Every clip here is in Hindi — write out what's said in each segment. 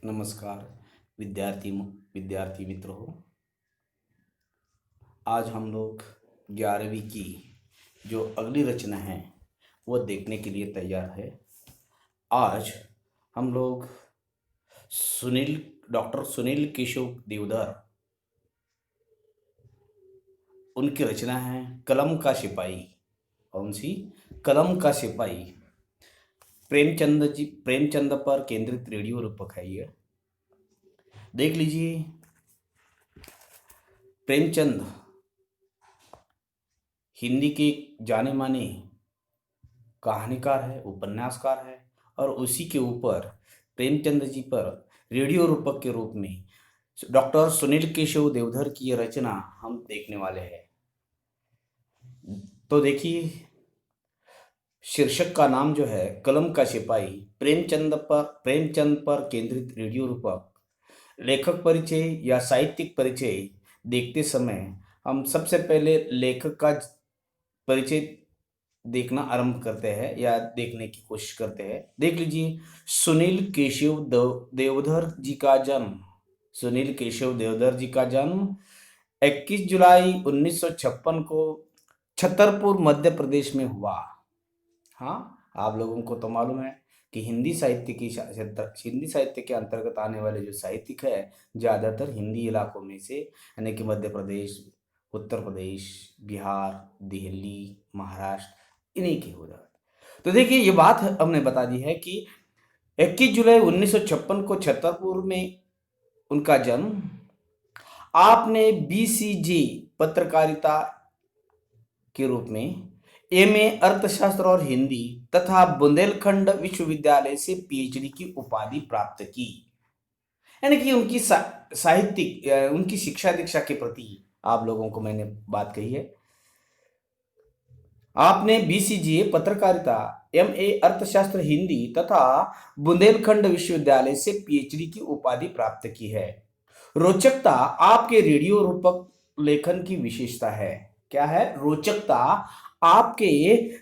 नमस्कार विद्यार्थी मित्रों। आज हम लोग 11वीं की जो अगली रचना है वो देखने के लिए तैयार है। आज हम लोग डॉक्टर सुनील केशव देवधर, उनकी रचना है कलम का सिपाही। कौन सी? कलम का सिपाही। प्रेमचंद पर केंद्रित रेडियो रूपक है ये। देख लीजिए, प्रेमचंद हिंदी के जाने माने कहानीकार है, उपन्यासकार है, और उसी के ऊपर प्रेमचंद जी पर रेडियो रूपक के रूप में डॉक्टर सुनील केशव देवधर की ये रचना हम देखने वाले हैं। तो देखिए, शीर्षक का नाम जो है कलम का सिपाही, प्रेमचंद पर केंद्रित रेडियो रूपक। लेखक परिचय या साहित्यिक परिचय देखते समय हम सबसे पहले लेखक का परिचय देखना आरंभ करते हैं या देखने की कोशिश करते हैं। देख लीजिए, सुनील केशव देवधर जी का जन्म। सुनील केशव देवधर जी का जन्म 21 जुलाई 1956 को छतरपुर मध्य प्रदेश में हुआ। हाँ, आप लोगों को तो मालूम है कि हिंदी साहित्य के अंतर्गत आने वाले जो साहित्यिक है ज़्यादातर हिंदी इलाकों में से, यानी कि मध्य प्रदेश, उत्तर प्रदेश, बिहार, दिल्ली, महाराष्ट्र, इन्हीं के हो जाते। तो देखिए, ये बात हमने बता दी है कि 21 जुलाई 1956 को छतरपुर में उनका जन्म। आपने बीसीजी पत्रकारिता के रूप में एमए अर्थशास्त्र और हिंदी तथा बुंदेलखंड विश्वविद्यालय से पीएचडी की उपाधि प्राप्त की। यानी कि उनकी साहित्यिक उनकी शिक्षा दीक्षा के प्रति आप लोगों को मैंने बात कही है। आपने बीसीजीए पत्रकारिता, एमए अर्थशास्त्र हिंदी तथा बुंदेलखंड विश्वविद्यालय से पीएचडी की उपाधि प्राप्त की है। रोचकता आपके रेडियो रूपक लेखन की विशेषता है। क्या है? रोचकता आपके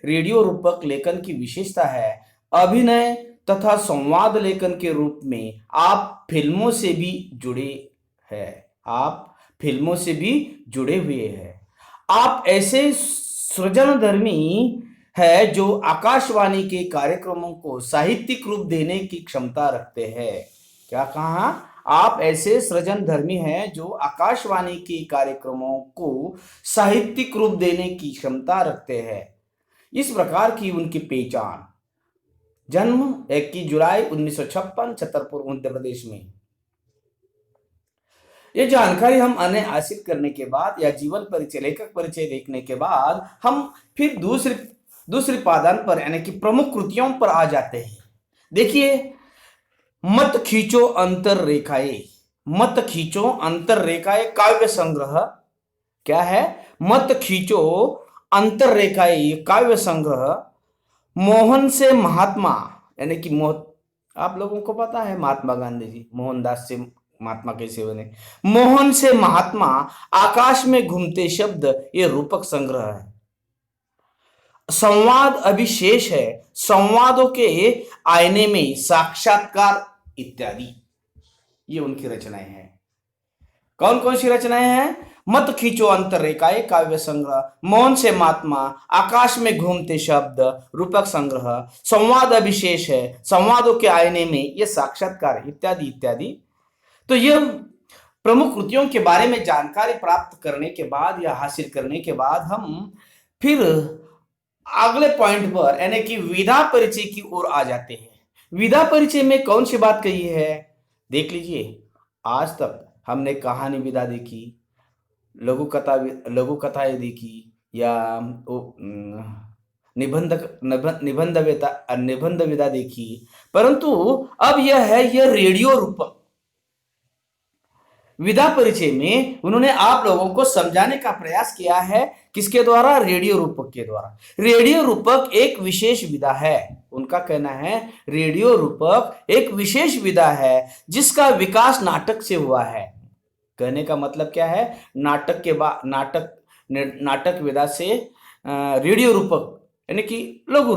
रेडियो रूपक लेखन की विशेषता है। अभिनय तथा संवाद लेखन के रूप में आप फिल्मों से भी जुड़े हुए हैं। आप ऐसे सृजनधर्मी है जो आकाशवाणी के कार्यक्रमों को साहित्यिक रूप देने की क्षमता रखते हैं। क्या कहा? आप ऐसे सृजनधर्मी हैं जो आकाशवाणी के कार्यक्रमों को साहित्यिक रूप देने की क्षमता रखते हैं। इस प्रकार की उनकी पहचान। जन्म 21 जुलाई 1956, छतरपुर मध्य प्रदेश में। ये जानकारी हम अन्य हासिल करने के बाद या जीवन परिचय, लेखक परिचय देखने के बाद हम फिर दूसरी पादान पर यानी कि प्रमुख कृतियों पर आ जाते हैं। देखिए, मत खींचो अंतर रेखाएं काव्य संग्रह। क्या है? मत खींचो अंतर रेखाएं काव्य संग्रह। मोहन से महात्मा, यानी कि आप लोगों को पता है महात्मा गांधी जी, मोहनदास से महात्मा कैसे बने। मोहन से महात्मा, आकाश में घूमते शब्द, ये रूपक संग्रह है। संवाद अभिशेष है, संवादों के आईने में साक्षात्कार इत्यादि, ये उनकी रचनाएं हैं। कौन कौन सी रचनाएं हैं? मत खींचो अंतर रेखाएं काव्य संग्रह, मोहन से महात्मा, आकाश में घूमते शब्द, रूपक संग्रह, संवाद अभिशेष है, संवादों के आईने में, ये साक्षात्कार इत्यादि इत्यादि। तो ये प्रमुख कृतियों के बारे में जानकारी प्राप्त करने के बाद या हासिल करने के बाद हम फिर अगले पॉइंट पर यानी कि विधा परिचय की ओर आ जाते हैं। विधा परिचय में कौन सी बात कही है? देख लीजिए, आज तक हमने कहानी विधा देखी, लघु कथाएं देखी, या निबंध विधा देखी, परंतु अब यह रेडियो रूपक। विधा परिचय में उन्होंने आप लोगों को समझाने का प्रयास किया है। किसके द्वारा? रेडियो रूपक के द्वारा। रेडियो रूपक एक विशेष विधा है। उनका कहना है रेडियो रूपक एक विशेष विधा है जिसका विकास नाटक से हुआ है। कहने का मतलब क्या है? नाटक के बाद नाटक विधा से रेडियो रूपक यानी कि लघु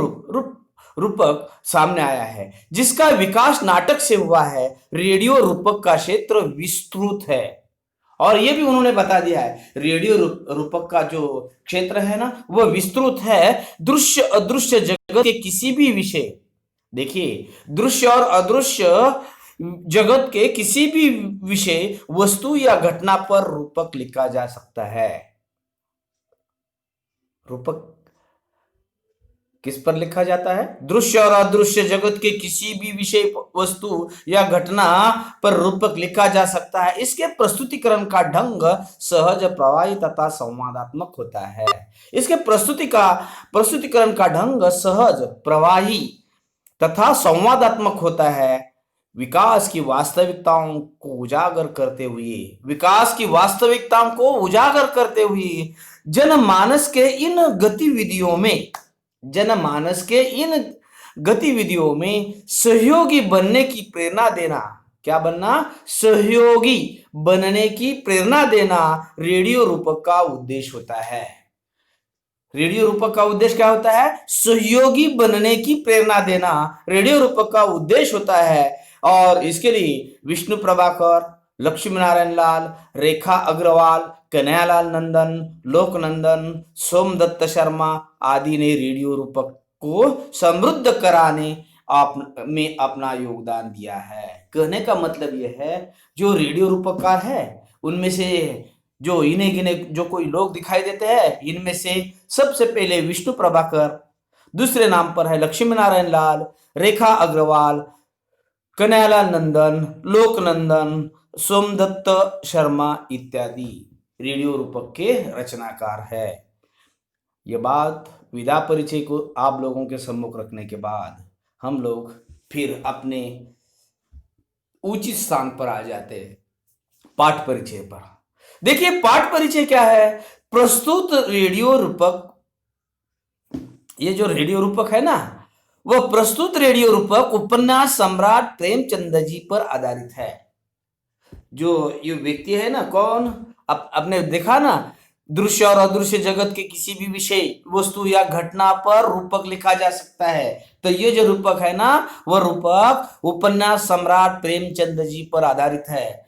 रूपक सामने आया है, जिसका विकास नाटक से हुआ है। रेडियो रूपक का क्षेत्र विस्तृत है, और ये भी उन्होंने बता दिया है, रेडियो रूपक का जो क्षेत्र है ना, वह विस्तृत है। दृश्य अदृश्य जगत के किसी भी विषय, देखिए, दृश्य और अदृश्य जगत के किसी भी विषय, वस्तु या घटना पर रूपक लिखा जा सकता है। रूपक किस पर लिखा जाता है? दृश्य और अदृश्य जगत के किसी भी विषय, वस्तु या घटना पर रूपक लिखा जा सकता है। इसके प्रस्तुतिकरण का ढंग सहज, प्रवाही तथा संवादात्मक होता है। इसके प्रस्तुतिकरण का ढंग सहज, प्रवाही तथा संवादात्मक होता है। विकास की वास्तविकताओं को उजागर करते हुए जनमानस के इन गतिविधियों में सहयोगी बनने की प्रेरणा देना। क्या बनना? सहयोगी बनने की प्रेरणा देना रेडियो रूपक का उद्देश्य होता है। रेडियो रूपक का उद्देश्य क्या होता है? सहयोगी बनने की प्रेरणा देना रेडियो रूपक का उद्देश्य होता है। और इसके लिए विष्णु प्रभाकर, लक्ष्मी नारायण लाल, रेखा अग्रवाल, कन्हैयालाल नंदन, लोकनंदन, सोमदत्त शर्मा आदि ने रेडियो रूपक को समृद्ध कराने में अपना योगदान दिया है। कहने का मतलब यह है, जो रेडियो रूपककार है उनमें से जो इन्हें गिने जो कोई लोग दिखाई देते हैं, इनमें से सबसे पहले विष्णु प्रभाकर, दूसरे नाम पर है लक्ष्मी नारायण लाल, रेखा अग्रवाल, कन्हैयालाल नंदन, लोकनंदन, सोमदत्त शर्मा इत्यादि रेडियो रूपक के रचनाकार है। यह बात विधा परिचय को आप लोगों के सम्मुख रखने के बाद हम लोग फिर अपने उचित स्थान पर आ जाते हैं, पाठ परिचय पर। देखिए, पाठ परिचय क्या है? प्रस्तुत रेडियो रूपक, ये जो रेडियो रूपक है ना, वह प्रस्तुत रेडियो रूपक उपन्यास सम्राट प्रेमचंद जी पर आधारित है। जो ये व्यक्ति है ना, कौन? आपने देखा ना, दृश्य और अदृश्य जगत के किसी भी विषय, वस्तु या घटना पर रूपक लिखा जा सकता है। तो ये जो रूपक है ना, वह रूपक उपन्यास सम्राट प्रेमचंद जी पर आधारित है।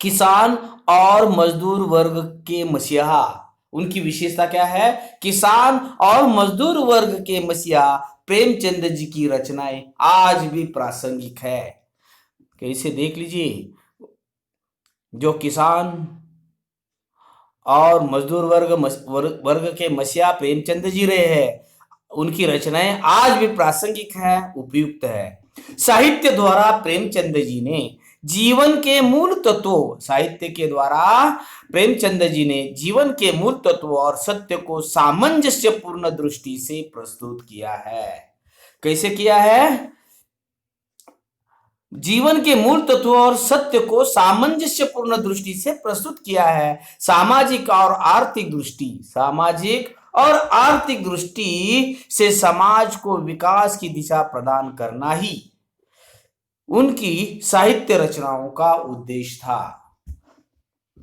किसान और मजदूर वर्ग के मसीहा, उनकी विशेषता क्या है? किसान और मजदूर वर्ग के मसीहा प्रेमचंद जी की रचनाएं आज भी प्रासंगिक है। कैसे? देख लीजिए, जो किसान और मजदूर वर्ग के मसीहा प्रेमचंद जी रहे हैं, उनकी रचनाएं आज भी प्रासंगिक है, उपयुक्त है। साहित्य द्वारा प्रेमचंद जी ने जीवन के मूल तत्वों, साहित्य के द्वारा प्रेमचंद जी ने जीवन के मूल तत्वों और सत्य को सामंजस्यपूर्ण दृष्टि से प्रस्तुत किया है। कैसे किया है? जीवन के मूल तत्वों और सत्य को सामंजस्यपूर्ण दृष्टि से प्रस्तुत किया है। सामाजिक और आर्थिक दृष्टि से समाज को विकास की दिशा प्रदान करना ही उनकी साहित्य रचनाओं का उद्देश्य था।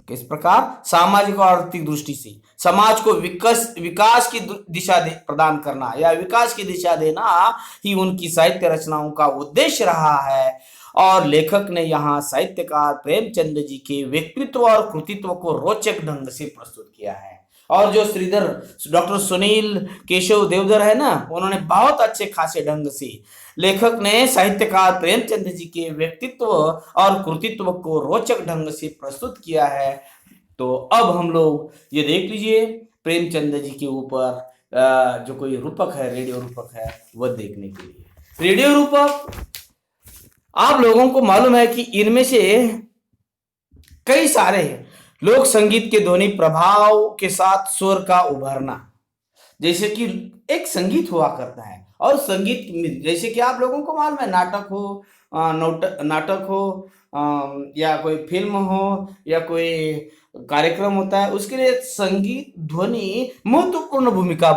किस प्रकार? सामाजिक और आर्थिक दृष्टि से समाज को विकास की दिशा प्रदान करना या विकास की दिशा देना ही उनकी साहित्य रचनाओं का उद्देश्य रहा है। और लेखक ने यहाँ साहित्यकार प्रेमचंद जी के व्यक्तित्व और कृतित्व को रोचक ढंग से प्रस्तुत किया है। और जो डॉक्टर सुनील केशव देवधर है ना, उन्होंने बहुत अच्छे खासे ढंग से लेखक ने साहित्यकार प्रेमचंद जी के व्यक्तित्व और कृतित्व को रोचक ढंग से प्रस्तुत किया है। तो अब हम लोग ये देख लीजिए, प्रेमचंद जी के ऊपर जो कोई रूपक है, रेडियो रूपक है, वह देखने के लिए। रेडियो रूपक आप लोगों को मालूम है कि इनमें से कई सारे हैं। लोक संगीत के ध्वनि प्रभाव के साथ स्वर का उभरना, जैसे कि एक संगीत हुआ करता है, और संगीत जैसे कि आप लोगों को मालूम है, नाटक हो या कोई फिल्म हो या कोई कार्यक्रम होता है, उसके लिए संगीत ध्वनि महत्वपूर्ण भूमिका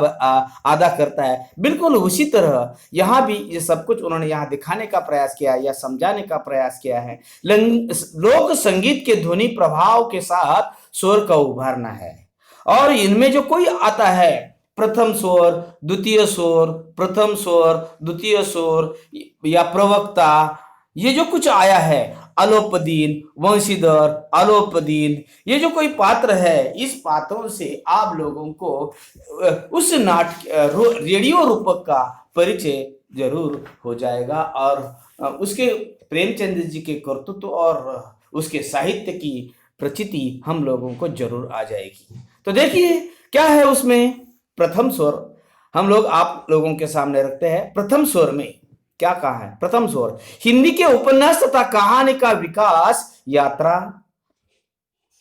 अदा करता है। बिल्कुल उसी तरह यहाँ भी ये सब कुछ उन्होंने यहाँ दिखाने का प्रयास किया है या समझाने का प्रयास किया है। लोक संगीत के ध्वनि प्रभाव के साथ स्वर का उभारना है, और इनमें जो कोई आता है प्रथम स्वर, द्वितीय स्वर, प्रथम स्वर, द्वितीय स्वर या प्रवक्ता, ये जो कुछ आया है, अलोपदीन, वंशीधर, अलोपदीन, ये जो कोई पात्र है, इस पात्रों से आप लोगों को उस नाटक रेडियो रूपक का परिचय जरूर हो जाएगा और उसके प्रेमचंद जी के कर्तृत्व और उसके साहित्य की प्रचिति हम लोगों को जरूर आ जाएगी। तो देखिए क्या है उसमें। प्रथम स्वर हम लोग आप लोगों के सामने रखते हैं। प्रथम स्वर में क्या कहा है? प्रथम स्वर हिंदी के उपन्यास तथा कहानी का विकास यात्रा,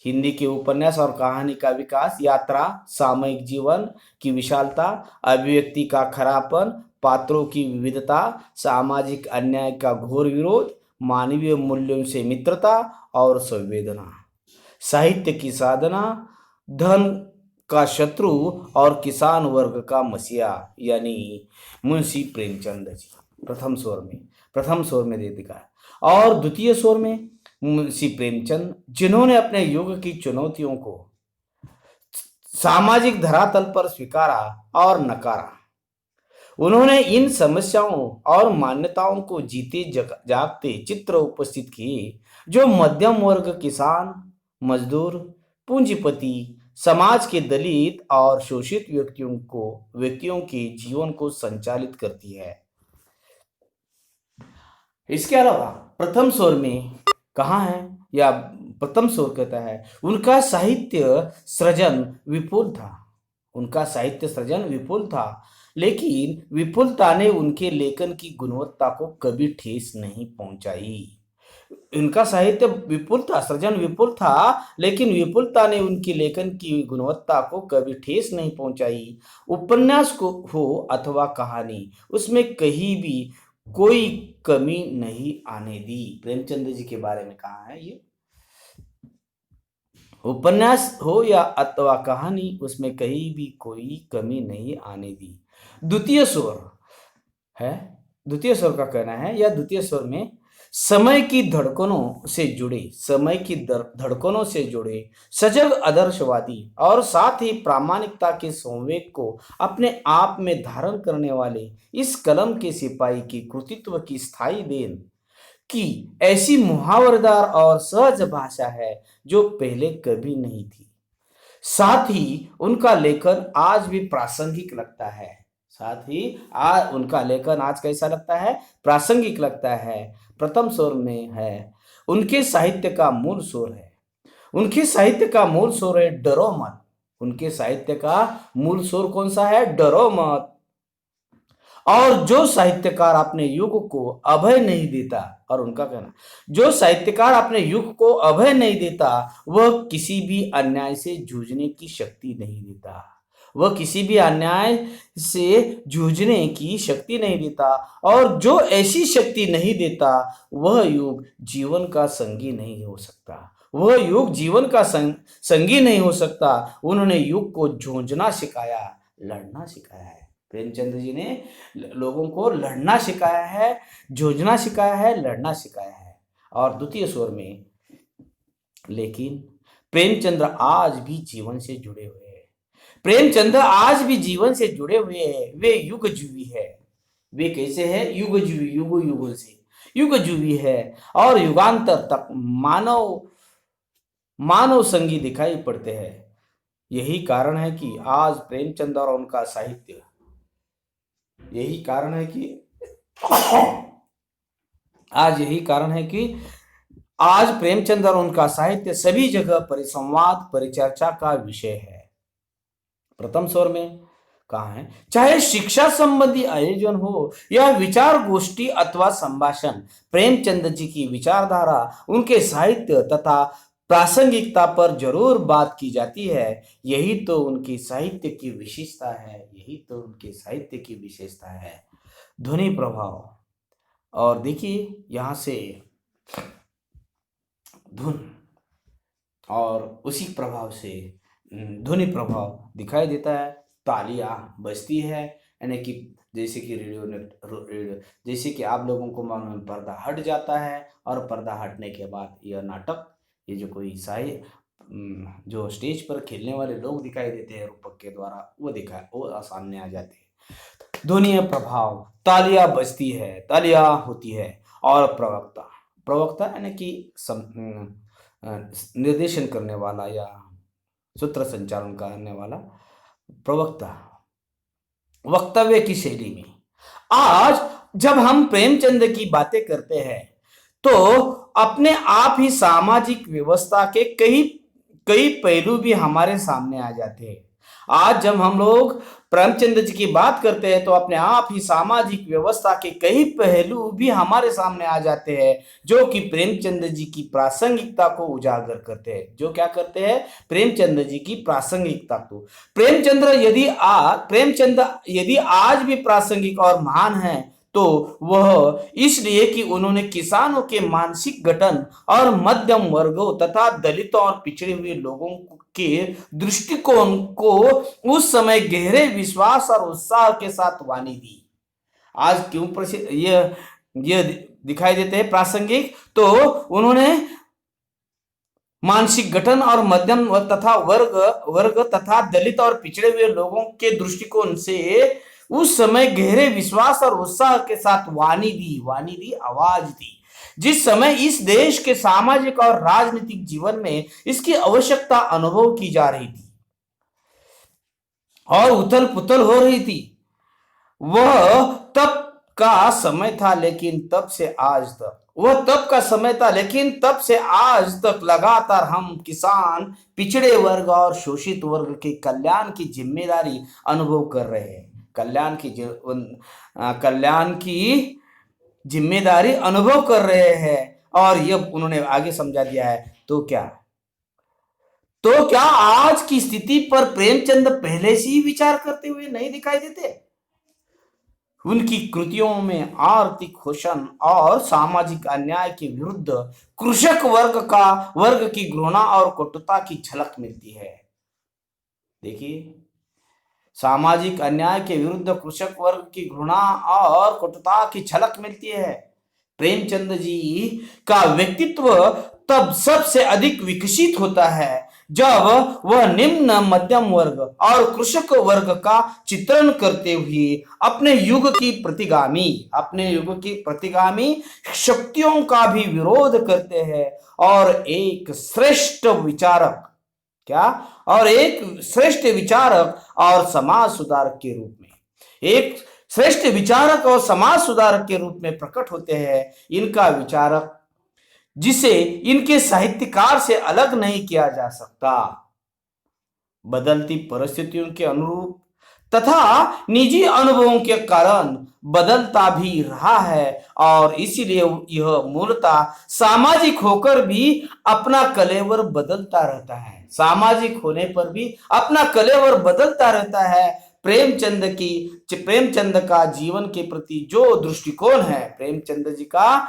हिंदी के उपन्यास और कहानी का विकास यात्रा, सामयिक जीवन की विशालता, अभिव्यक्ति का खरापन, पात्रों की विविधता, सामाजिक अन्याय का घोर विरोध, मानवीय मूल्यों से मित्रता और संवेदना, साहित्य की साधना, धन का शत्रु और किसान वर्ग का मसीहा यानी मुंशी प्रेमचंद जी। प्रथम स्वर में दे दिखा है। और द्वितीय स्वर में मुंशी प्रेमचंद, जिन्होंने अपने युग की चुनौतियों को सामाजिक धरातल पर स्वीकारा और नकारा। उन्होंने इन समस्याओं और मान्यताओं को जीते जागते चित्र उपस्थित किए, जो मध्यम वर्ग, किसान, मजदूर, पूंजीपति, समाज के दलित और शोषित व्यक्तियों के जीवन को संचालित करती है। इसके अलावा प्रथम स्वर में कहाँ है या प्रथम स्वर कहता है उनका साहित्य सृजन विपुल था। उनका साहित्य सृजन विपुल था, लेकिन विपुलता ने उनके लेखन की गुणवत्ता को कभी ठेस नहीं पहुंचाई। उनका साहित्य विपुल था, सृजन विपुल था, लेकिन विपुलता ने उनकी लेखन की गुणवत्ता को कभी ठेस नहीं पहुंचाई। उपन्यास को हो अथवा कहानी, उसमें कहीं भी कोई कमी नहीं आने दी। प्रेमचंद जी के बारे में कहा है ये। उपन्यास हो या अथवा कहानी, उसमें कहीं भी कोई कमी नहीं आने दी। द्वितीय स्वर है, द्वितीय स्वर का कहना है या द्वितीय स्वर में समय की धड़कनों से जुड़े सजग आदर्शवादी और साथ ही प्रामाणिकता के संवेग को अपने आप में धारण करने वाले इस कलम के सिपाही की कृतित्व की स्थायी देन की ऐसी मुहावरदार और सहज भाषा है जो पहले कभी नहीं थी। साथ ही उनका लेखन आज भी प्रासंगिक लगता है। उनका लेखन आज कैसा लगता है? प्रासंगिक लगता है। प्रथम स्वर में है। उनके साहित्य का मूल स्वर है। उनके साहित्य का मूल स्वर है डरो मत। उनके साहित्य का मूल स्वर कौन सा है? डरो मत। और जो साहित्यकार अपने युग को अभय नहीं देता, और उनका कहना, जो साहित्यकार अपने युग को अभय नहीं देता, वह किसी भी अन्याय से जूझने की शक्ति नहीं देता। वह किसी भी अन्याय से जूझने की शक्ति नहीं देता, और जो ऐसी शक्ति नहीं देता, वह युग जीवन का संगी नहीं हो सकता। वह युग जीवन का संगी नहीं हो सकता। उन्होंने युग को जूझना सिखाया, लड़ना सिखाया है। प्रेमचंद जी ने लोगों को लड़ना सिखाया है, जूझना सिखाया है, लड़ना सिखाया है। और द्वितीय स्वर में लेकिन प्रेमचंद्र आज भी जीवन से जुड़े हुए हैं। प्रेमचंद्र आज भी जीवन से जुड़े हुए हैं। वे युगजीवी है। वे कैसे है? युगजीवी, युगों से युगजीवी है और युगांतर तक मानव संगी दिखाई पड़ते हैं। यही कारण है कि आज प्रेमचंद और उनका साहित्य, यही कारण है कि आज प्रेमचंद और उनका साहित्य सभी जगह परिसंवाद, परिचर्चा का विषय है। प्रथम स्वर में कहा है, चाहे शिक्षा संबंधी आयोजन हो या विचार गोष्ठी अथवा संभाषण, प्रेमचंद जी की विचारधारा, उनके साहित्य तथा प्रासंगिकता पर जरूर बात की जाती है। यही तो उनकी साहित्य की विशेषता है। ध्वनि प्रभाव, और देखिए यहां से धुन और उसी प्रभाव से ध्वनि प्रभाव दिखाई देता है। तालियां बजती है, यानी कि जैसे कि आप लोगों को मालूम पर्दा हट जाता है, और पर्दा हटने के बाद यह नाटक, ये जो कोई जो स्टेज पर खेलने वाले लोग दिखाई देते हैं रूपक के द्वारा, वो सामने आ जाते हैं। ध्वनीय प्रभाव, तालियां बजती है, तालियां होती है। और प्रवक्ता, प्रवक्ता यानी कि निर्देशन करने वाला या सूत्र संचालन करने वाला प्रवक्ता, वक्तव्य की शैली में। आज जब हम प्रेमचंद की बातें करते हैं तो अपने आप ही सामाजिक व्यवस्था के कई कई पहलू भी हमारे सामने आ जाते हैं। आज जब हम लोग प्रेमचंद जी की बात करते हैं तो अपने आप ही सामाजिक व्यवस्था के कई पहलू भी हमारे सामने आ जाते हैं, जो कि प्रेमचंद जी की प्रासंगिकता को उजागर करते हैं। जो क्या करते हैं? प्रेमचंद जी की प्रासंगिकता को। प्रेमचंद यदि आज भी प्रासंगिक और महान है तो वह इसलिए कि उन्होंने किसानों के मानसिक गठन और मध्यम वर्गों तथा दलितों और पिछड़े हुए लोगों के दृष्टिकोण को उस समय गहरे विश्वास और उत्साह के साथ वाणी दी। आज क्यों प्रसिद्ध ये दिखाई देते हैं प्रासंगिक? तो उन्होंने मानसिक गठन और मध्यम वर्ग तथा दलित और पिछड़े हुए लोगों के दृष्टिकोण से उस समय गहरे विश्वास और उत्साह के साथ वाणी दी, आवाज दी। जिस समय इस देश के सामाजिक और राजनीतिक जीवन में इसकी आवश्यकता अनुभव की जा रही थी और उथल पुथल हो रही थी, वह तब का समय था, लेकिन तब से आज तक लगातार हम किसान, पिछड़े वर्ग और शोषित वर्ग के कल्याण की जिम्मेदारी अनुभव कर रहे हैं। कल्याण की जिम्मेदारी अनुभव कर रहे हैं। और ये उन्होंने आगे समझा दिया है। तो क्या आज की स्थिति पर प्रेमचंद पहले से ही विचार करते हुए नहीं दिखाई देते? उनकी कृतियों में आर्थिक शोषण और सामाजिक अन्याय के विरुद्ध कृषक वर्ग की घृणा और कटुता की झलक मिलती है। देखिए, सामाजिक अन्याय के विरुद्ध कृषक वर्ग की घृणा और कटुता की झलक मिलती है। प्रेमचंद जी का व्यक्तित्व तब सबसे अधिक विकसित होता है जब वह निम्न मध्यम वर्ग और कृषक वर्ग का चित्रण करते हुए अपने युग की प्रतिगामी शक्तियों का भी विरोध करते हैं और एक श्रेष्ठ विचारक और समाज सुधारक के रूप में प्रकट होते हैं। इनका विचारक जिसे इनके साहित्यकार से अलग नहीं किया जा सकता, बदलती परिस्थितियों के अनुरूप तथा निजी अनुभवों के कारण बदलता भी रहा है और इसीलिए यह मूलतः सामाजिक होकर भी अपना कलेवर बदलता रहता है। सामाजिक होने पर भी अपना कलेवर बदलता रहता है। प्रेमचंद का जीवन के प्रति जो दृष्टिकोण है, प्रेमचंद जी का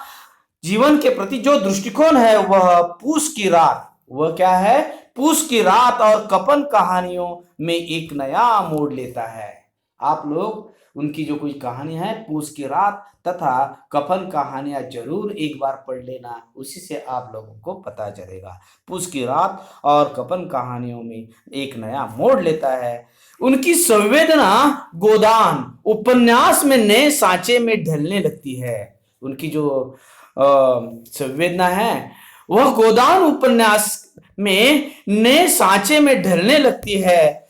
जीवन के प्रति जो दृष्टिकोण है, वह पूस की रात, वह क्या है? पूस की रात और कपन कहानियों में एक नया मोड़ लेता है। आप लोग उनकी जो कोई कहानी है, पूस की रात तथा कफन कहानियां जरूर एक बार पढ़ लेना, उसी से आप लोगों को पता चलेगा। पूस की रात और कफन कहानियों में एक नया मोड़ लेता है। उनकी संवेदना गोदान उपन्यास में नए सांचे में ढलने लगती है। उनकी जो संवेदना है वह गोदान उपन्यास में नए सांचे में ढलने लगती है।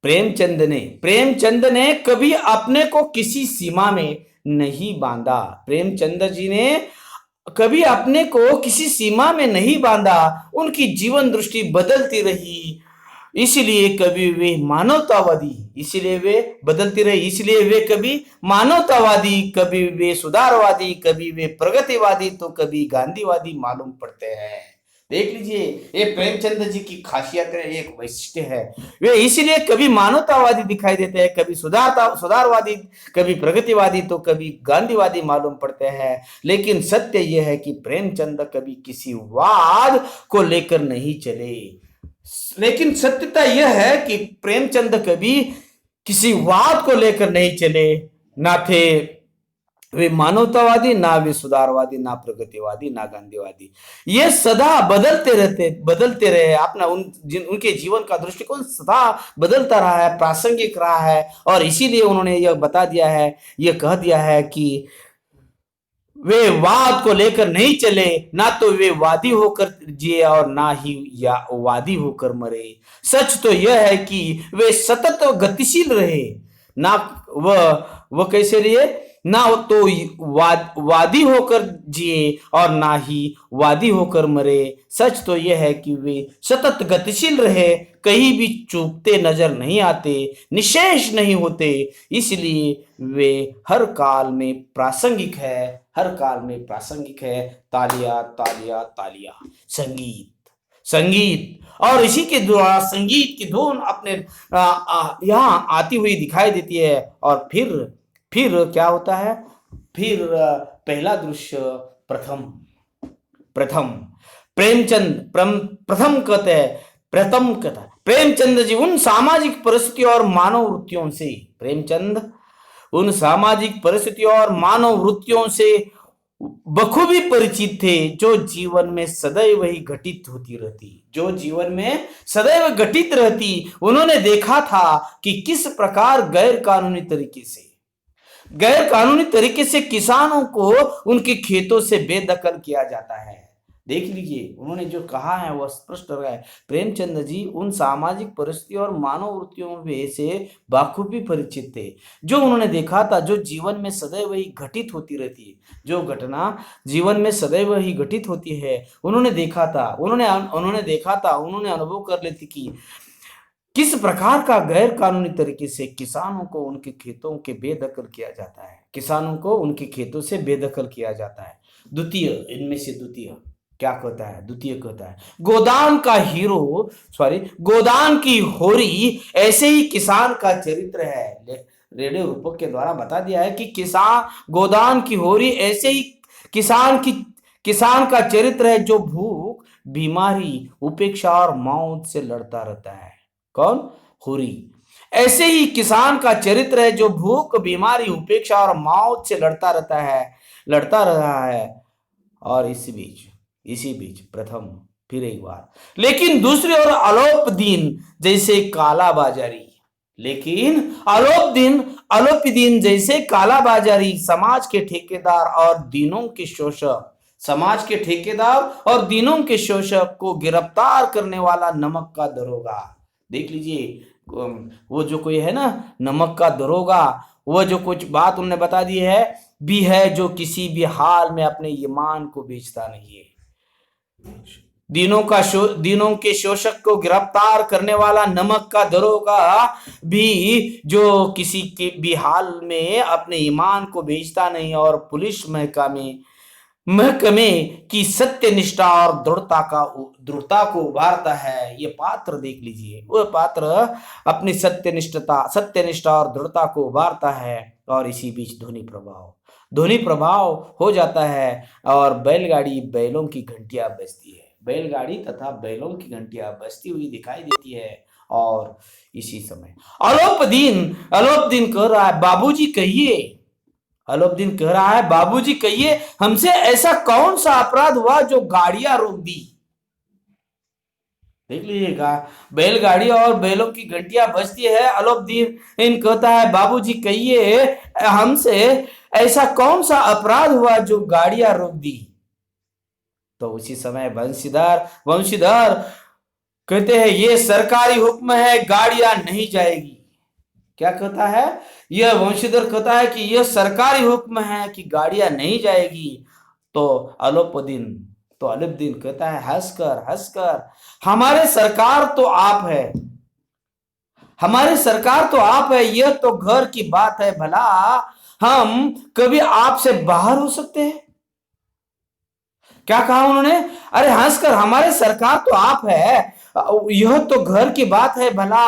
प्रेमचंद ने कभी अपने को किसी सीमा में नहीं बांधा। प्रेमचंद जी ने कभी अपने को किसी सीमा में नहीं बांधा। उनकी जीवन दृष्टि बदलती रही, इसलिए वे कभी मानवतावादी, कभी वे सुधारवादी, कभी वे प्रगतिवादी, तो कभी गांधीवादी मालूम पड़ते हैं। देख लीजिए, ये प्रेमचंद जी की खासियत है, एक वैशिष्ट्य है। वे इसीलिए कभी मानवतावादी दिखाई देते हैं, कभी सुधारवादी, कभी प्रगतिवादी, तो कभी गांधीवादी मालूम पड़ते हैं। लेकिन सत्य यह है कि प्रेमचंद कभी किसी वाद को लेकर नहीं चले। लेकिन सत्यता यह है कि प्रेमचंद कभी किसी वाद को लेकर नहीं चले, ना थे वे मानवतावादी ना, वे सुधारवादी ना, प्रगतिवादी ना, गांधीवादी। ये सदा बदलते रहे अपना उनके जीवन का दृष्टिकोण सदा बदलता रहा है, प्रासंगिक रहा है। और इसीलिए उन्होंने यह बता दिया है, यह कह दिया है कि वे वाद को लेकर नहीं चले, ना तो वे वादी होकर जिए और ना ही या वादी होकर मरे। सच तो यह है कि वे सतत गतिशील रहे, ना वह कैसे रहे, ना तो वादी होकर जिए और ना ही वादी होकर मरे। सच तो यह है कि वे सतत गतिशील रहे, कहीं भी चूकते नजर नहीं आते, निशेष नहीं होते। इसलिए वे हर काल में प्रासंगिक है, हर काल में प्रासंगिक है। तालियां तालियां तालियां। संगीत संगीत और इसी के द्वारा संगीत की धुन अपने यहाँ आती हुई दिखाई देती है। और फिर क्या होता है, फिर पहला दृश्य प्रथम प्रथम प्रेमचंद प्रथम कहते हैं, प्रथम कथा प्रेमचंद जी उन सामाजिक परिस्थितियों और मानव वृत्तियों से, प्रेमचंद उन सामाजिक परिस्थितियों और मानव वृत्तियों से बखूबी परिचित थे जो जीवन में सदैव ही घटित होती रहती, जो जीवन में सदैव घटित रहती। उन्होंने देखा था कि किस प्रकार गैर कानूनी तरीके से किसानों को उनके खेतों से बेदखल किया जाता है। देख लीजिए, उन्होंने जो कहा है वह स्पष्ट है। प्रेमचंद जी उन सामाजिक परिस्थितियों और मानव वृत्तियों में से बाखूबी परिचित थे जो उन्होंने देखा था, जो जीवन में सदैव ही घटित होती रहती है, जो घटना जीवन में सदैव ही घटित होती है। उन्होंने देखा था, उन्होंने अनुभव कर लेती कि किस प्रकार का गैर कानूनी तरीके से किसानों को उनके खेतों के बेदखल किया जाता है, किसानों को उनके खेतों से बेदखल किया जाता है। द्वितीय क्या कहता है, द्वितीय कहता है गोदान की होरी ऐसे ही किसान का चरित्र है। रेडियो रूपक के द्वारा बता दिया है कि गोदान की होरी ऐसे ही किसान का चरित्र है जो भूख, बीमारी, उपेक्षा और मौत से लड़ता रहता है। कौन? होरी। ऐसे ही किसान का चरित्र है जो भूख, बीमारी, उपेक्षा और मौत से लड़ता रहा है। और इसी बीच प्रथम फिर एक बार, लेकिन दूसरी ओर अलोप दिन जैसे कालाबाजारी समाज के ठेकेदार और दिनों के शोषक को गिरफ्तार करने वाला नमक का दरोगा। देख लीजिए, वो जो कोई है ना नमक का दरोगा, वो जो कुछ बात उन्होंने बता दी है भी है, जो किसी भी हाल में अपने ईमान को बेचता नहीं है। दिनों के शोषक को गिरफ्तार करने वाला नमक का दरोगा भी, जो किसी के भी हाल में अपने ईमान को बेचता नहीं और पुलिस महकमे की सत्यनिष्ठा और दृढ़ता को उभारता है। ये पात्र देख लीजिए, वो पात्र अपनी सत्यनिष्ठा और दृढ़ता को उभारता है। और इसी बीच ध्वनि प्रभाव हो जाता है और बैलगाड़ी बैलों की घंटियां बजती है, बैलगाड़ी तथा बैलों की घंटियां बजती हुई दिखाई देती है। और इसी समय अलोप दिन कह रहा है, बाबूजी कहिए हमसे ऐसा कौन सा अपराध हुआ जो गाड़ियां रोक दी। देख लीजिएगा, बैलगाड़ी और बैलों की घंटियां बजती है। अलोप दिन कहता है, बाबूजी कहिए हमसे ऐसा कौन सा अपराध हुआ जो गाड़ियां रोक दी। तो उसी समय वंशीधर कहते हैं, ये सरकारी हुक्म है, गाड़ियां नहीं जाएगी। क्या कहता है? यह वंशीधर कहता है कि यह सरकारी हुक्म है कि गाड़ियां नहीं जाएगी। तो अलोप दिन कहता है हंसकर, हमारे सरकार तो आप है, यह तो घर की बात है, भला हम कभी आपसे बाहर हो सकते हैं? क्या कहा उन्होंने? अरे हंसकर, हमारे सरकार तो आप है, यह तो घर की बात है, भला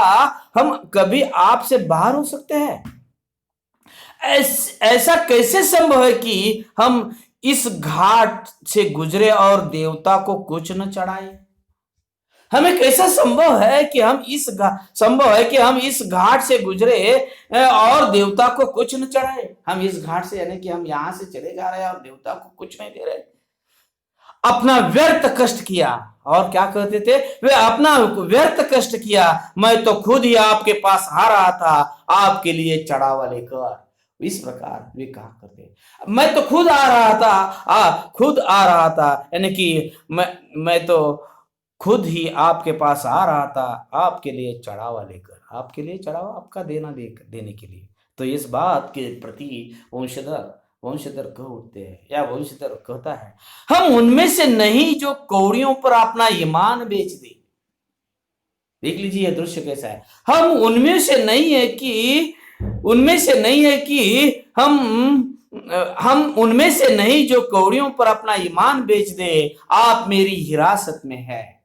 हम कभी आपसे बाहर हो सकते हैं? ऐसा कैसे संभव है कि हम इस घाट से गुजरे और देवता को कुछ न चढ़ाए? हमें कैसा संभव है कि हम इस घाट से गुजरे और देवता को कुछ न चढ़ाए। हम इस घाट से यानी कि हम यहां से चले जा रहे हैं और देवता को कुछ नहीं दे रहे। अपना व्यर्थ कष्ट किया, और क्या कहते थे वे, अपना व्यर्थ कष्ट किया। मैं तो खुद ही आपके पास आ रहा था आपके लिए चढ़ावा लेकर। इस प्रकार वे कहा करते, मैं तो खुद आ रहा था, खुद आ रहा था, यानी कि मैं तो खुद ही आपके पास आ रहा था आपके लिए चढ़ावा लेकर, आपके लिए चढ़ावा आपका देने के लिए। तो इस बात के प्रति वंशधर कह उठते हैं, या वंशधर कहता है, हम उनमें से नहीं जो कौड़ियों पर अपना ईमान बेच दे। देख लीजिए यह दृश्य कैसा है। हम उनमें से नहीं है कि हम उनमें से नहीं जो कौड़ियों पर अपना ईमान बेच दे, आप मेरी हिरासत में है।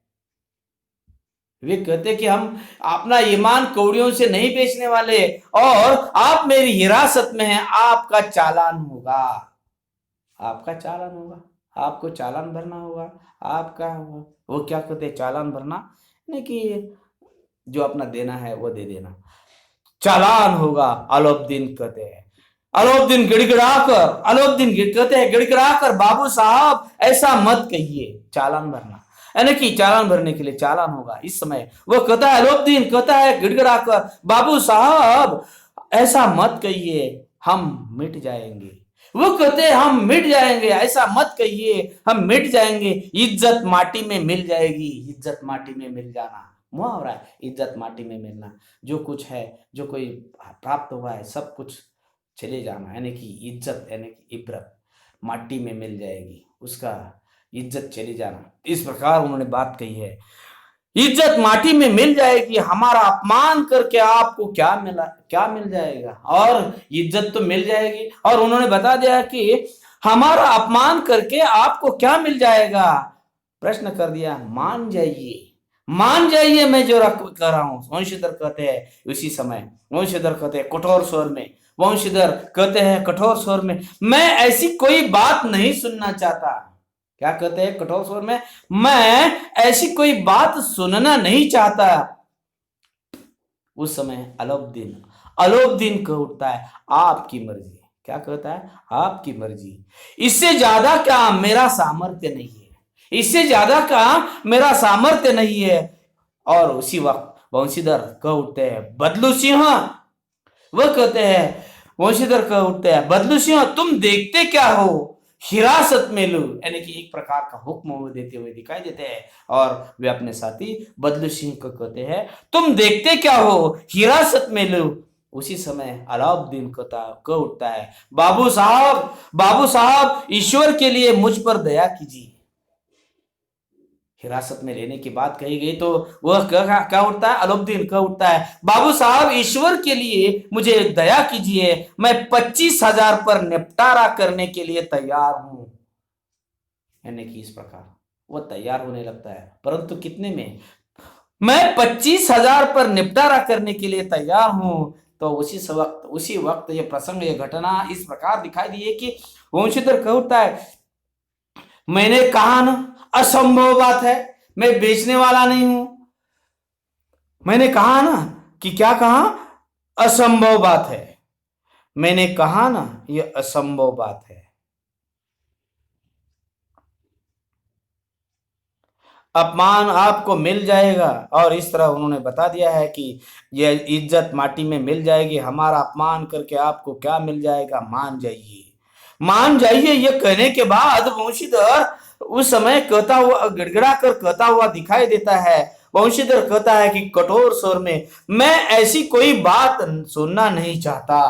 वे कहते कि हम अपना ईमान कौड़ियों से नहीं बेचने वाले, और आप मेरी हिरासत में हैं, आपका चालान होगा, आपका चालान होगा, आपको चालान भरना होगा, आपका होगा। वो क्या कहते हैं, चालान भरना, नहीं कि जो अपना देना है वो दे देना, चालान होगा। अलाउद्दीन कहते हैं, अलाउद्दीन कहते हैं गिड़गिड़ाकर, बाबू साहब ऐसा मत कहिए, चालान भरना, यानी कि चालान भरने के लिए चालान होगा। इस समय वो कहता है, अलाउद्दीन कहता है गिड़गिड़ाकर, बाबू साहब ऐसा मत कहिए, हम मिट जाएंगे। वो कहते हैं हम मिट जाएंगे, ऐसा मत कहिए, हम मिट जाएंगे, इज्जत माटी में मिल जाएगी। इज्जत माटी में मिल जाना मुहावरा है, इज्जत माटी में मिलना। जो कुछ है, जो कोई प्राप्त हुआ है, सब कुछ चले जाना, यानी कि इज्जत, यानी कि इब्रत माटी में मिल जाएगी, उसका इज्जत चली जाना। इस प्रकार उन्होंने बात कही है, इज्जत माटी में मिल जाएगी, हमारा अपमान करके आपको क्या मिल जाएगा, और इज्जत तो मिल जाएगी। और उन्होंने बता दिया कि हमारा अपमान करके आपको क्या मिल जाएगा। प्रश्न कर दिया, मान जाइए मैं जो कर रहा हूं। वंशीधर कहते हैं उसी समय, वंशीधर कहते हैं कठोर स्वर में, वंशीधर कहते हैं कठोर स्वर में, मैं ऐसी कोई बात नहीं सुनना चाहता। क्या कहते हैं कठोर स्वर में, मैं ऐसी कोई बात सुनना नहीं चाहता। उस समय अलाउद्दीन कह उठता है, आपकी मर्जी। क्या कहता है, आपकी मर्जी, इससे ज्यादा क्या मेरा सामर्थ्य नहीं है, इससे ज्यादा का मेरा सामर्थ्य नहीं है। और उसी वक्त वंशीधर कह उठते हैं, बदलू सिंह। वह कहते हैं, वंशीधर कह उठते हैं, बदलू सिंह तुम देखते क्या हो, हिरासत में लो, यानी कि एक प्रकार का हुक्म देते हुए दिखाई देते हैं। और वे अपने साथी बदलू सिंह को कहते हैं, तुम देखते क्या हो, हिरासत में लो। उसी समय अलाउद्दीन कह उठता है, बाबू साहब ईश्वर के लिए मुझ पर दया कीजिए। हिरासत में लेने की बात कही गई तो वह क्या उठता है, अलाउद्दीन कह उठता है, बाबू साहब ईश्वर के लिए मुझे दया कीजिए, मैं 25,000 पर निपटारा करने के लिए तैयार हूं। यानी कि इस प्रकार वह तैयार होने लगता है, परंतु कितने में, मैं 25,000 पर निपटारा करने के लिए तैयार हूं। तो उसी वक्त ये प्रसंग, ये घटना इस प्रकार दिखाई दी है कि वंशीधर कह उठता है, मैंने कहा ना असंभव बात है, मैं बेचने वाला नहीं हूं। मैंने कहा ना कि क्या कहा, असंभव बात है। मैंने कहा ना यह असंभव बात है। अपमान आपको मिल जाएगा। और इस तरह उन्होंने बता दिया है कि यह इज्जत माटी में मिल जाएगी, हमारा अपमान करके आपको क्या मिल जाएगा, मान जाइए। यह कहने के बाद वंशीधर उस समय कहता हुआ, गिड़गिड़ा कर कहता हुआ दिखाई देता है। वंशीधर कहता है कि कठोर स्वर में, मैं ऐसी कोई बात सुनना नहीं चाहता।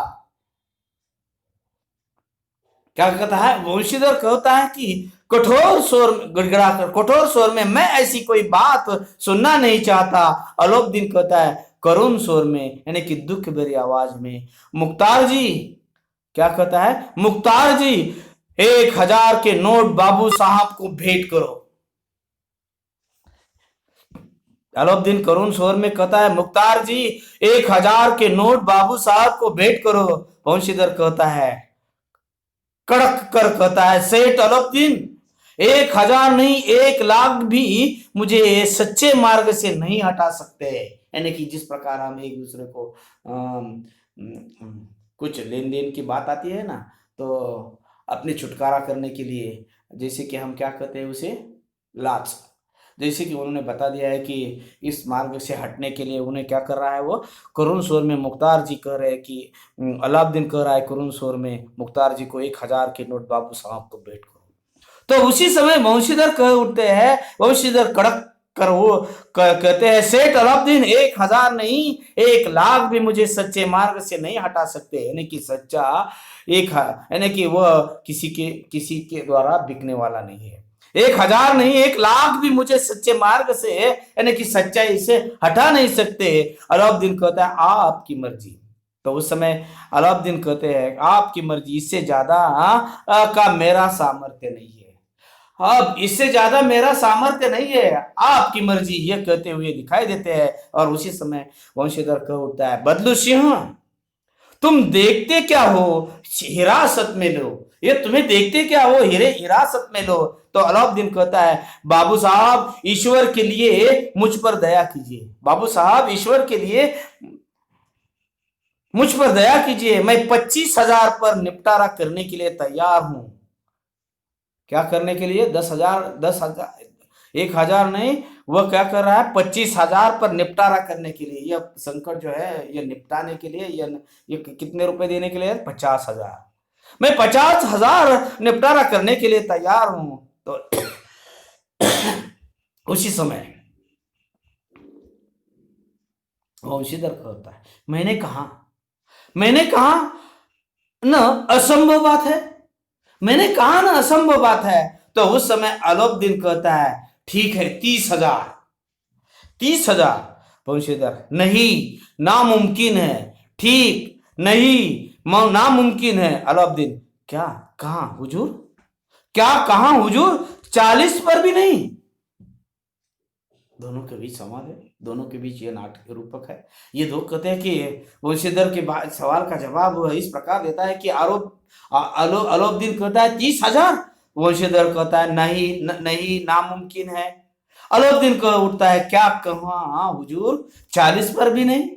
क्या कहता है, वंशीधर कहता है कि कठोर स्वर, गिड़गिड़ाकर कठोर स्वर में, मैं ऐसी कोई बात सुनना नहीं चाहता। अलाउद्दीन कहता है करुण स्वर में, यानी कि दुख भरी आवाज में, मुख्तार जी। क्या कहता है, मुख्तार जी 1,000 के नोट बाबू साहब को भेंट करो। अलाउद्दीन करुण स्वर में कहता है, मुख्तार जी 1,000 के नोट बाबू साहब को भेंट करो। वंशीधर कहता है, कड़क कर कहता है, सेठ अलाउद्दीन 1000 नहीं 1,00,000 भी मुझे सच्चे मार्ग से नहीं हटा सकते। यानी कि जिस प्रकार हम एक दूसरे को कुछ लेन देन की बात आती है ना, तो अपने छुटकारा करने के लिए जैसे कि हम क्या कहते हैं उसे, लाच। जैसे कि उन्होंने बता दिया है कि इस मार्ग से हटने के लिए उन्हें क्या कर रहा है, वो करुण स्वर में मुख्तार जी कह रहे हैं कि अलाउद्दीन कह रहा है करुण स्वर में मुख्तार जी को 1000 के नोट बाबू साहब को भेंट करो। तो उसी समय वंशीधर कह उठते हैं, वंशीधर कड़क कर वो कहते हैं, सेठ अलाउद्दीन 1000 नहीं 1,00,000 भी मुझे सच्चे मार्ग से नहीं हटा सकते। यानी कि सच्चा यानी कि वह किसी के द्वारा बिकने वाला नहीं है। 1000 नहीं 1,00,000 भी मुझे सच्चे मार्ग से यानी कि सच्चाई से हटा नहीं सकते। अलाउद्दीन कहता है आपकी मर्जी। तो उस समय अलाउद्दीन कहते हैं आपकी मर्जी, इससे ज्यादा का मेरा सामर्थ्य नहीं है। अब इससे ज्यादा मेरा सामर्थ्य नहीं है, आपकी मर्जी, ये कहते हुए दिखाई देते हैं। और उसी समय वंशीधर कह उठता है, बदलू सिंह तुम देखते क्या हो, हिरासत में लो। ये तुम्हें देखते क्या हो, हिरासत में लो। तो अलाउद्दीन कहता है, बाबू साहब ईश्वर के लिए मुझ पर दया कीजिए, बाबू साहब ईश्वर के लिए मुझ पर दया कीजिए। मैं 25,000 पर निपटारा करने के लिए तैयार हूं। क्या करने के लिए? 10,000 1,000 नहीं, वह क्या कर रहा है 25,000 पर निपटारा करने के लिए। यह संकट जो है ये निपटाने के लिए, ये कितने रुपए देने के लिए? 50,000। मैं 50,000 निपटारा करने के लिए तैयार हूं। तो उसी समय वंशीधर कहता है, मैंने कहा न असंभव बात है, मैंने कहा ना असंभव बात है। तो उस समय अलाउद्दीन कहता है, ठीक है 30,000। 30,000। वंशीधर, नहीं नामुमकिन है। ठीक, नहीं नामुमकिन है। अलाउद्दीन, क्या कहा हुजूर? क्या कहा हुजूर? 40 पर भी नहीं। दोनों के बीच संवाद है, दोनों के बीच ये नाटक रूपक है। ये दो कहते हैं कि वंशीधर के सवाल का जवाब इस प्रकार देता है कि अलाउद्दीन कहता है 30,000। वंशीधर कहता है नहीं नामुमकिन है। अलाउद्दीन कह उठता है, क्या कहा हुजूर? 40 पर भी नहीं।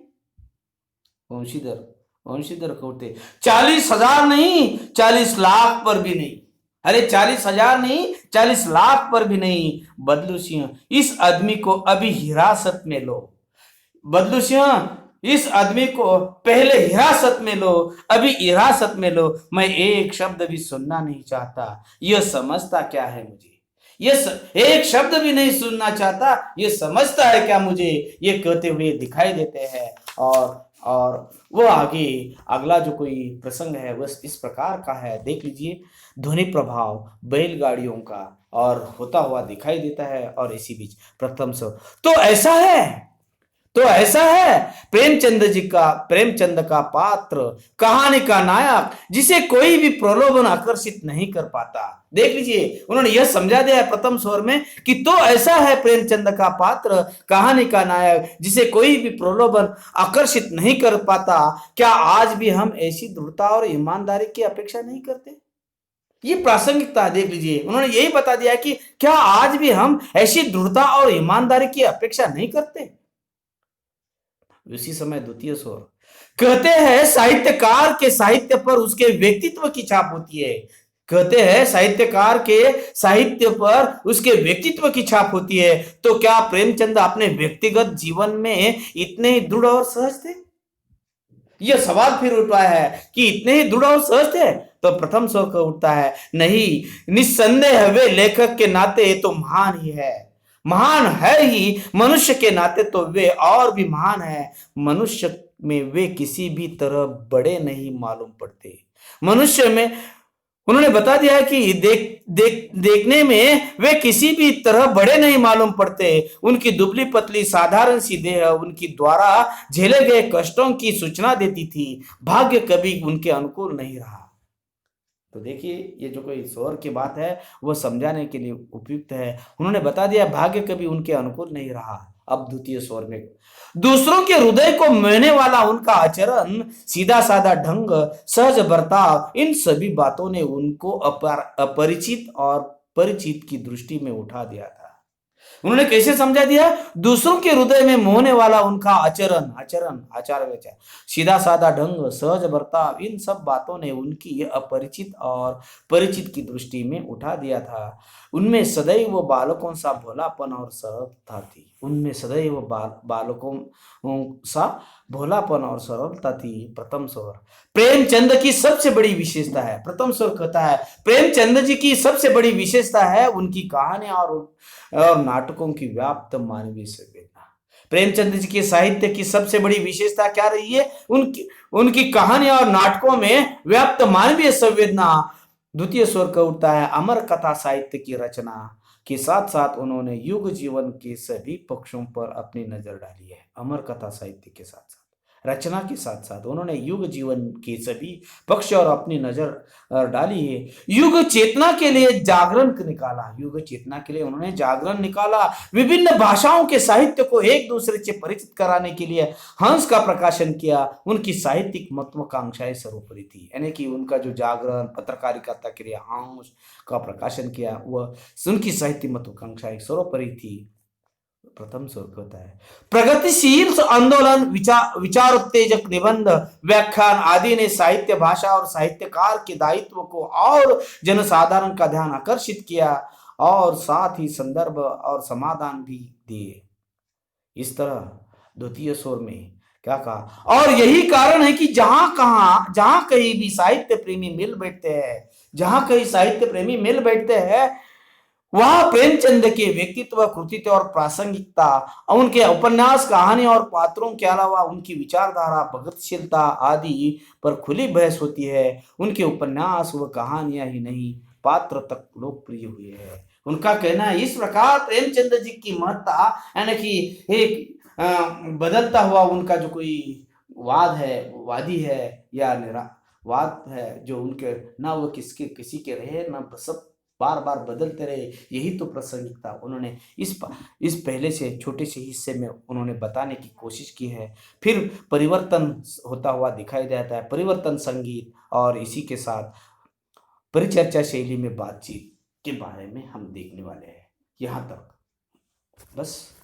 वंशीधर कहते 40,000 नहीं 40 लाख पर भी नहीं। अरे 40,000 नहीं 40 लाख पर भी नहीं। बदलू सिंह, इस आदमी को अभी हिरासत में लो। बदलू सिंह, इस आदमी को पहले हिरासत में लो, अभी हिरासत में लो। मैं एक शब्द भी सुनना नहीं चाहता। यह समझता क्या है मुझे? एक शब्द भी नहीं सुनना चाहता, ये समझता है क्या मुझे? ये कहते हुए दिखाई देते हैं। और वो आगे अगला जो कोई प्रसंग है वह इस प्रकार का है, देख लीजिए। ध्वनि प्रभाव बैलगाड़ियों का और होता हुआ दिखाई देता है। और इसी बीच प्रथम स्वर, तो ऐसा है प्रेमचंद का पात्र, कहानी का नायक, जिसे कोई भी प्रलोभन आकर्षित नहीं कर पाता। देख लीजिए, उन्होंने यह समझा दिया है प्रथम स्वर में कि तो ऐसा है प्रेमचंद का पात्र, कहानी का नायक, जिसे कोई भी प्रलोभन आकर्षित नहीं कर पाता। क्या आज भी हम ऐसी दृढ़ता और ईमानदारी की अपेक्षा नहीं करते? ये प्रासंगिकता देख लीजिए, उन्होंने यही बता दिया कि क्या आज भी हम ऐसी दृढ़ता और ईमानदारी की अपेक्षा नहीं करते। उसी समय द्वितीय स्वर कहते हैं, साहित्यकार के साहित्य पर उसके व्यक्तित्व की छाप होती है। कहते हैं साहित्यकार के साहित्य पर उसके व्यक्तित्व की छाप होती है। तो क्या प्रेमचंद अपने व्यक्तिगत जीवन में इतने ही दृढ़ और सहज थे? यह सवाल फिर उठा है कि इतने ही दृढ़ और सहज थे। तो प्रथम स्वर का उठता है, नहीं, निस्संदेह वे लेखक के नाते तो महान ही है, महान है ही। मनुष्य के नाते तो वे और भी महान है। मनुष्य में वे किसी भी तरह बड़े नहीं मालूम पड़ते। मनुष्य में उन्होंने बता दिया है कि देखने में वे किसी भी तरह बड़े नहीं मालूम पड़ते। उनकी दुबली पतली साधारण सी देह उनकी द्वारा झेले गए कष्टों की सूचना देती थी। भाग्य कभी उनके अनुकूल नहीं रहा। तो देखिए, ये जो कोई स्वर की बात है वह समझाने के लिए उपयुक्त है। उन्होंने बता दिया भाग्य कभी उनके अनुकूल नहीं रहा। अब द्वितीय स्वर में, दूसरों के हृदय को मोहने वाला उनका आचरण, सीधा साधा ढंग, सहज बर्ताव, इन सभी बातों ने उनको अपरिचित और परिचित की दृष्टि में उठा दिया था। उन्होंने कैसे समझा दिया? दूसरों के हृदय में मोहने वाला उनका आचरण आचरण आचार व्यवहार, सीधा साधा ढंग, सहज बर्ताव, इन सब बातों ने उनकी अपरिचित और परिचित की दृष्टि में उठा दिया था। उनमें सदैव बालकों सा भोलापन और सरलता थी। उनमें सदैव बालकों सा भोलापन और सरलता थी। प्रथम स्वर प्रेमचंद की सबसे बड़ी विशेषता है। प्रथम स्वर कहता है प्रेमचंद जी की सबसे बड़ी विशेषता है उनकी कहानियां और नाटकों की व्याप्त मानवीय संवेदना। प्रेमचंद जी के साहित्य की सबसे बड़ी विशेषता क्या रही है? उनकी उनकी कहानियां और नाटकों में व्याप्त मानवीय संवेदना। द्वितीय स्वर का उठता है अमर कथा साहित्य की रचना के साथ साथ उन्होंने युग जीवन के सभी पक्षों पर अपनी नजर डाली है। अमर कथा साहित्य के साथ साथ रचना के साथ साथ उन्होंने युग जीवन के सभी पक्ष और अपनी नजर डाली है। युग चेतना के लिए जागरण निकाला। युग चेतना के लिए उन्होंने जागरण निकाला। विभिन्न भाषाओं के साहित्य को एक दूसरे से परिचित कराने के लिए हंस का प्रकाशन किया। उनकी साहित्यिक महत्वाकांक्षाएं सर्वोपरि थी, यानी कि उनका जो जागरण पत्रकारिता के लिए हंस का प्रकाशन किया वह उनकी साहित्य महत्वाकांक्षाएं सर्वोपरि थी। प्रथम स्वर होता है प्रगतिशील आंदोलन, विचार उत्तेजक निबंध, व्याख्यान आदि ने साहित्य भाषा और साहित्यकार के दायित्व को और जनसाधारण का ध्यान आकर्षित किया और साथ ही संदर्भ और समाधान भी दिए। इस तरह द्वितीय स्वर में क्या कहा? और यही कारण है कि जहां कहीं भी साहित्य प्रेमी मिल बैठते हैं, जहां कहीं साहित्य प्रेमी मिल बैठते हैं वह प्रेमचंद के व्यक्तित्व, कृतित्व और प्रासंगिकता, उनके उपन्यास, कहानी और पात्रों के अलावा उनकी विचारधारा, भगतशीलता आदि पर खुली बहस होती है। उनके उपन्यास व कहानियां ही नहीं पात्र तक लोकप्रिय हुए हैं। उनका कहना है इस प्रकार प्रेमचंद जी की महत्ता, यानी कि एक बदलता हुआ उनका जो कोई वाद है, वादी है या वाद है जो उनके ना वो किसी के रहे ना सब बार बार बदलते रहे, यही तो प्रासंगिकता उन्होंने इस पहले से छोटे से हिस्से में उन्होंने बताने की कोशिश की है। फिर परिवर्तन होता हुआ दिखाई देता है, परिवर्तन संगीत, और इसी के साथ परिचर्चा शैली में बातचीत के बारे में हम देखने वाले हैं। यहाँ तक बस।